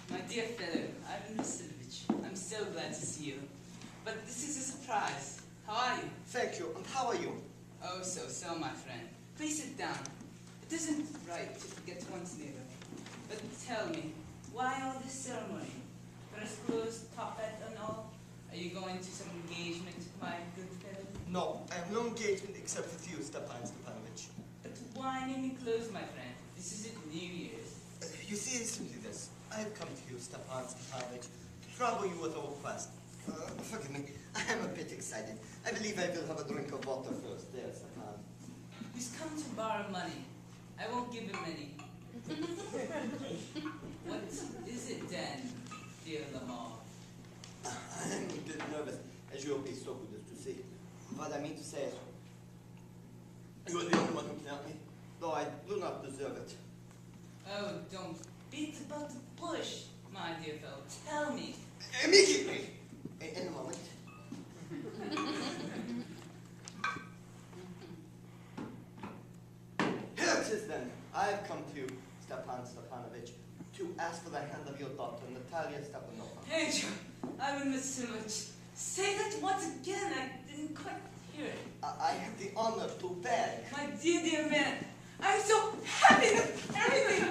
My dear fellow, Ivan Vasilievich, I'm so glad to see you. But this is a surprise. How are you? Thank you. And how are you? Oh, so, my friend. Please sit down. It isn't right to forget one's neighbor. But tell me, why all this ceremony? Dress clothes, top hat and all? Are you going to some engagement, my good fellow? No, I have no engagement except with you, Stepan Stepanovich. But why name me clothes, my friend? This is New Year's. You see, it's simply this. I have come to you, Stepan Stepanovich, to trouble you with a request. Forgive me, I am a bit excited. I believe I will have a drink of water first. There, Stepan. He's come to borrow money. I won't give him any. What is it then, dear Lamar? I am a bit nervous, as you will be so good as to see. What I mean to say is, you are the only one who can help me, though I do not deserve it. Oh, don't beat about the bush, my dear fellow. Tell me. Immediately! In a moment. Here it is then. I have come to you, Stepan Stepanovich, to ask for the hand of your daughter, Natalia Stepanova. Angel, Ivan Vasilievich, say that once again. I didn't quite hear it. I have the honor to beg. My dear man, I'm so happy that everything.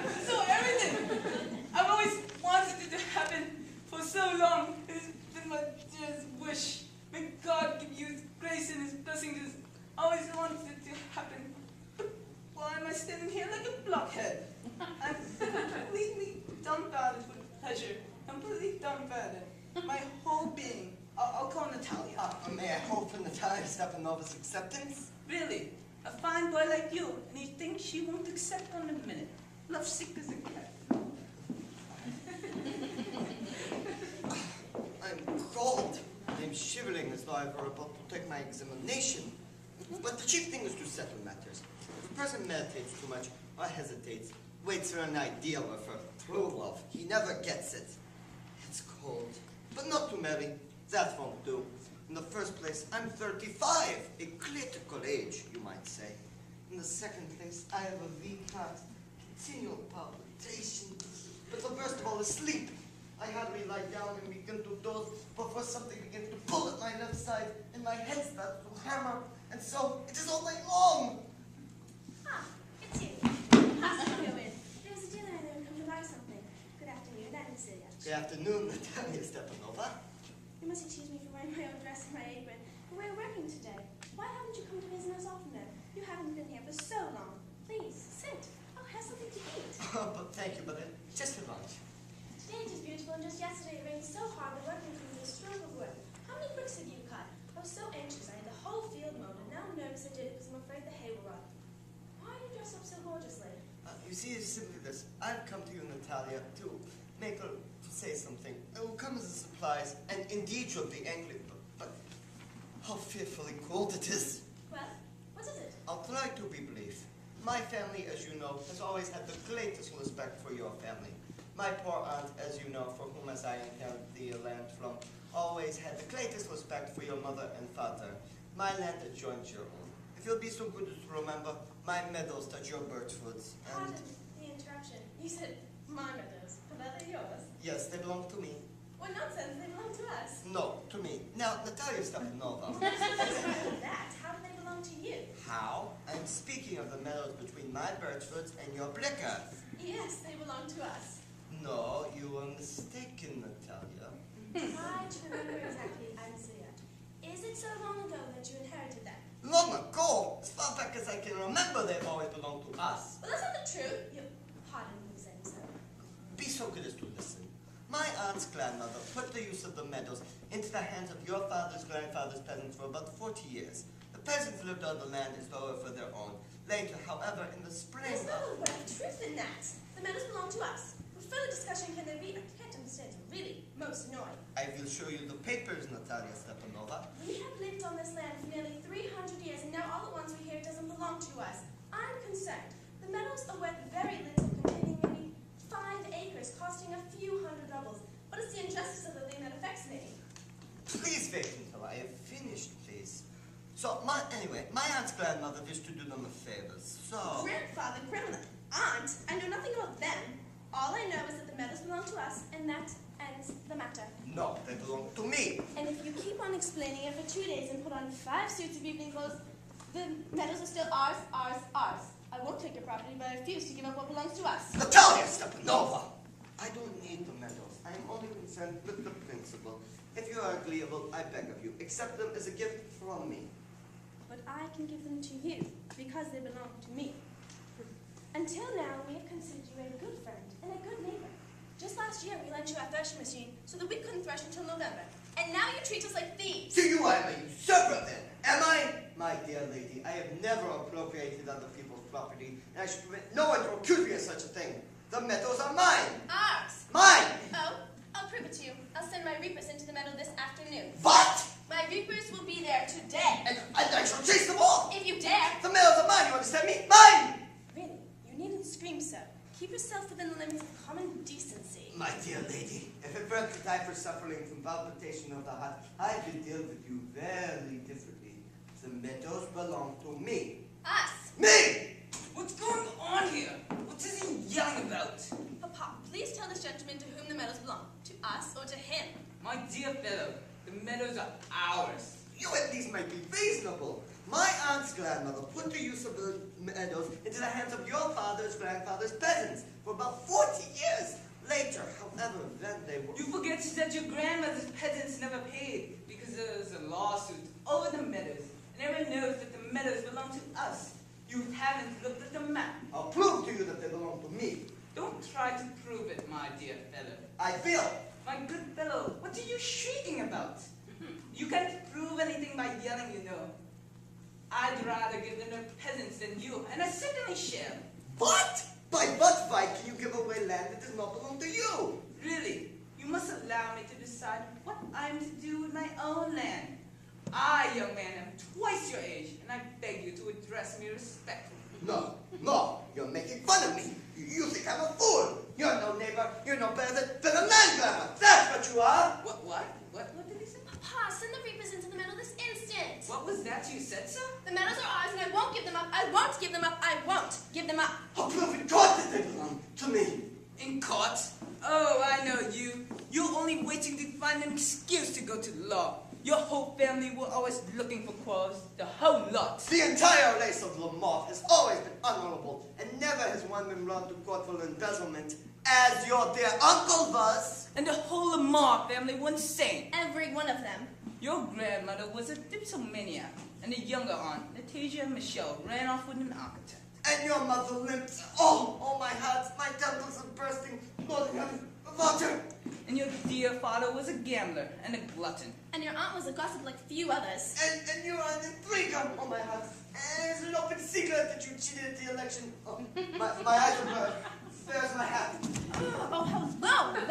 I've always wanted it to happen for so long. It's been my dearest wish. May God give you His grace and His blessings. I always wanted it to happen. But why am I standing here like a blockhead? I'm completely dumbfounded with pleasure. Completely dumbfounded. My whole being. I'll call Natalia. May I hope for Natalia Stepanova's acceptance? Really? A fine boy like you, and you think she won't accept on a minute? Lovesick as a cat. I'm cold. I'm shivering as though I were about to take my examination. But the chief thing is to settle matters. If a person meditates too much or hesitates, waits for an ideal or for true love, he never gets it. It's cold, but not to marry. That won't do. In the first place, I'm 35, a critical age, you might say. In the second place, I have a weak heart, continual palpitation, but the worst of all is sleep. I hardly lie down and begin to doze before something begins to pull at my left side, and my head starts to hammer, and so it is all night long. Ah, it's you. How's it going? There was a dinner and they would come to buy something. Good afternoon, I'm Natalia. Good afternoon, Natalia Stepanova. You must excuse me for wearing my own dress and my apron, but we're working today. Why haven't you come to visit us oftener? You haven't been here for so long. Please, sit. I'll have something to eat. Oh, but thank you, but just for lunch. Today it is beautiful, and just yesterday it rained so hard that working for me was a stroke of work. How many bricks have you cut? I was so anxious. I had the whole field mowed, and now I'm nervous I did it because I'm afraid the hay will rot. Why do you dress up so gorgeously? You see, it's simply this. I've come to you, Natalia, to make her to say something. It will come as a surprise, and indeed you'll be angry, but how fearfully cold it is. Well, what is it? I'll try to be brief. My family, as you know, has always had the greatest respect for your family. My poor aunt, as you know, for whom as I inherited the land from, always had the greatest respect for your mother and father. My land adjoins your own. If you'll be so good as to remember, my meadows touch your birchwoods. Pardon the interruption. You said my meadows, but are they yours? Yes, they belong to me. What nonsense, they belong to us. No, to me. Now, Natalia Stepanova. That, how do they belong to you? How? I'm speaking of the meadows between my birchwoods and your brick earth. Yes, they belong to us. No, you are mistaken, Natalia. Try to remember exactly, Ansia. Is it so long ago that you inherited them? Long ago, as far back as I can remember, they've always belonged to us. Well, that's not the truth. You pardon me saying so. Be so good as to listen. My aunt's grandmother put the use of the meadows into the hands of your father's grandfather's peasants for about 40 years. The peasants lived on the land as though it were their own. Later, however, in the spring There's no way of truth in that. The meadows belong to us. For further discussion can there be? I can't understand. It's really most annoying. I will show you the papers, Natalia Stepanova. We have lived on this land for nearly 300 years, and now all at once we hear it doesn't belong to us. I'm concerned. The meadows are worth very little, containing maybe 5 acres, costing a few hundred rubles. What is the injustice of the thing that affects me? Please wait until I have finished, please. So, anyway, my aunt's grandmother wished to do them a favor, so... Grandfather, grandmother, aunt, I know nothing about them. All I know is that the meadows belong to us. us, and that ends the matter. No, they belong to me. And if you keep on explaining it for 2 days and put on 5 suits of evening clothes, the meadows are still ours, ours, ours. I won't take your property, but I refuse to give up what belongs to us. Natalia Stepanova! I don't need the medals. I am only concerned with the principle. If you are agreeable, I beg of you, accept them as a gift from me. But I can give them to you, because they belong to me. Until now, we have considered you a good friend and a good neighbor. Just last year, we lent you our threshing machine so that we couldn't thresh until November. And now you treat us like thieves. To you I am a usurper then, am I? My dear lady, I have never appropriated other people's property, and I should permit no one to accuse me of such a thing. The meadows are mine. Ours. Mine! Oh, I'll prove it to you. I'll send my reapers into the meadow this afternoon. What? My reapers will be there today. And I shall chase them off. If you dare. The meadows are mine, you understand me? Mine! Really, you needn't scream so. Keep yourself within the limits of common decency. My dear lady, if it were to die for suffering from palpitation of the heart, I would deal with you very differently. The meadows belong to me. Us. Me! What's going on here? What is he yelling about? Papa, please tell this gentleman to whom the meadows belong. To us or to him? My dear fellow, the meadows are ours. You at least might be reasonable. My aunt's grandmother put the use of the meadows into the hands of your father's grandfather's peasants for about 40 years. Later, however, then they were... You forget that your grandmother's peasants never paid because there was a lawsuit over the meadows. And everyone knows that the meadows belong to us. You haven't looked at the map. I'll prove to you that they belong to me. Don't try to prove it, my dear fellow. I feel. My good fellow, what are you shrieking about? You can't prove anything by yelling, you know. I'd rather give them to peasants than you, and I certainly shall. What? By what right can you give away land that does not belong to you? Really, you must allow me to decide what I'm to do with my own land. I, young man, am twice your age, and I beg you to address me respectfully. No, you're making fun of me. You think I'm a fool. You're no neighbor, you're no better than a land grabber. That's what you are. What did he say? Papa, send the reapers into the meadow this instant. What was that you said, sir? The meadows are ours, and I won't give them up. I won't give them up. I won't give them up. I'll prove in court that they belong to me. In court? Oh, I know you. You're only waiting to find an excuse to go to law. Your whole family were always looking for quarrels, the whole lot. The entire race of Lamothe has always been honorable, and never has one been brought to court for embezzlement, as your dear uncle was. And the whole Lamar family were insane. Every one of them. Your grandmother was a dipsomaniac, and the younger aunt, Nastasia Michelle, ran off with an architect. And your mother limps. Oh, my heart, my temples are bursting. Lord in heaven, water. And your dear father was a gambler and a glutton. And your aunt was a gossip like few others. And you are an intriguer. Oh, my heart. And it's an open secret that you cheated at the election. Oh, my eyes are burned. There's my hat. Oh, how low!